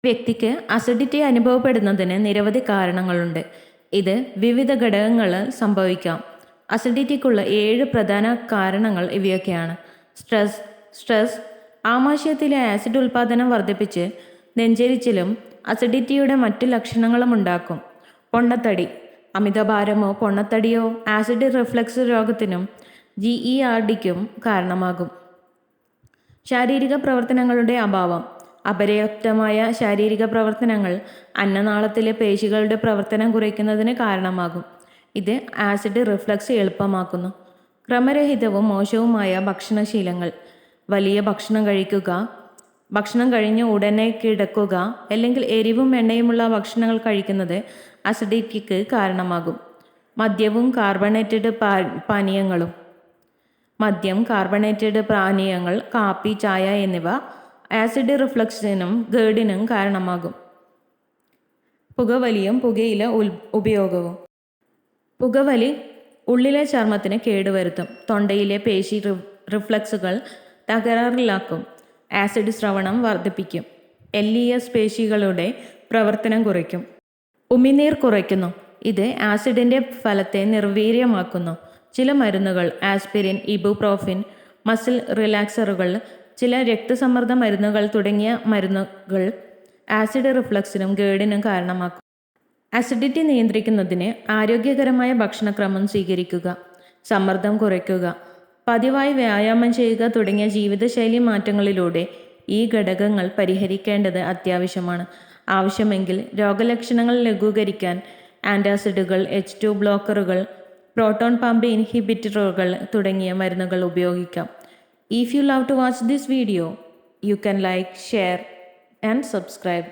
വ്യക്തിക്ക് അസിഡിറ്റി അനുഭവപ്പെടുന്നതിന് നിരവധി കാരണങ്ങളുണ്ട്. ഇത് വിവിധ ഘടകങ്ങളിൽ സംഭവിക്കാം. അസിഡിറ്റിക്കുള്ള 7 പ്രധാന കാരണങ്ങൾ ഇവയൊക്കെയാണ്. സ്ട്രെസ് ആമാശയത്തിലെ ആസിഡ് ഉൽപ്പാദനം വർദ്ധിപ്പിച്ച് നെഞ്ചെരിച്ചിലും അസിഡിറ്റിയുടെ മറ്റു ലക്ഷണങ്ങളും ഉണ്ടാക്കും. പൊണ്ണത്തടി അമിതഭാരമോ പൊണ്ണത്തടിയോ ആസിഡ് റിഫ്ലക്സ് രോഗത്തിനും GERDയ്ക്കും കാരണമാകും. ശാരീരിക പ്രവർത്തനങ്ങളുടെ അഭാവം അപര്യാപ്തമായ ശാരീരിക പ്രവർത്തനങ്ങൾ അന്നനാളത്തിലെ പേശികളുടെ പ്രവർത്തനം കുറയ്ക്കുന്നതിന് കാരണമാകും. ഇത് ആസിഡ് റിഫ്ലക്സ് എളുപ്പമാക്കുന്നു. ക്രമരഹിതവും മോശവുമായ ഭക്ഷണശീലങ്ങൾ വലിയ ഭക്ഷണം കഴിക്കുക, ഭക്ഷണം കഴിഞ്ഞ് ഉടനെ കിടക്കുക, അല്ലെങ്കിൽ എരിവും എണ്ണയുമുള്ള ഭക്ഷണങ്ങൾ കഴിക്കുന്നത് അസിഡിറ്റിക്ക് കാരണമാകും. മദ്യവും കാർബണേറ്റഡ് പാനീയങ്ങളും കാർബണേറ്റഡ് പാനീയങ്ങൾ, കാപ്പി, ചായ എന്നിവ ആസിഡ് റിഫ്ലക്സിനും ഗേർഡിനും കാരണമാകും. പുകവലിയും പുകയില ഉപയോഗവും പുകവലി ഉള്ളിലെ ചർമ്മത്തിന് കേടുവരുത്തും. തൊണ്ടയിലെ പേശി റിഫ്ലക്സുകൾ തകരാറിലാക്കും. ആസിഡ് സ്രവണം വർദ്ധിപ്പിക്കും. LES പേശികളുടെ പ്രവർത്തനം കുറയ്ക്കും. ഉമിനീർ കുറയ്ക്കുന്നു. ഇത് ആസിഡിൻ്റെ ഫലത്തെ നിർവീര്യമാക്കുന്നു. ചില മരുന്നുകൾ ആസ്പിരിൻ, ഇബുപ്രോഫിൻ, മസിൽ റിലാക്സറുകൾ, ചില രക്തസമ്മർദ്ദ മരുന്നുകൾ തുടങ്ങിയ മരുന്നുകൾ ആസിഡ് റിഫ്ലക്സിനും ഗേർഡിനും കാരണമാക്കും. അസിഡിറ്റി നിയന്ത്രിക്കുന്നതിന് ആരോഗ്യകരമായ ഭക്ഷണക്രമം സ്വീകരിക്കുക, സമ്മർദ്ദം കുറയ്ക്കുക, പതിവായി വ്യായാമം ചെയ്യുക തുടങ്ങിയ ജീവിതശൈലി മാറ്റങ്ങളിലൂടെ ഈ ഘടകങ്ങൾ പരിഹരിക്കേണ്ടത് അത്യാവശ്യമാണ്. ആവശ്യമെങ്കിൽ രോഗലക്ഷണങ്ങൾ ലഘൂകരിക്കാൻ ആൻറ്റാസിഡുകൾ, H2 ബ്ലോക്കറുകൾ, പ്രോട്ടോൺ പമ്പ് ഇൻഹിബിറ്ററുകൾ തുടങ്ങിയ മരുന്നുകൾ ഉപയോഗിക്കാം. If you love to watch this video, you can like, share and subscribe.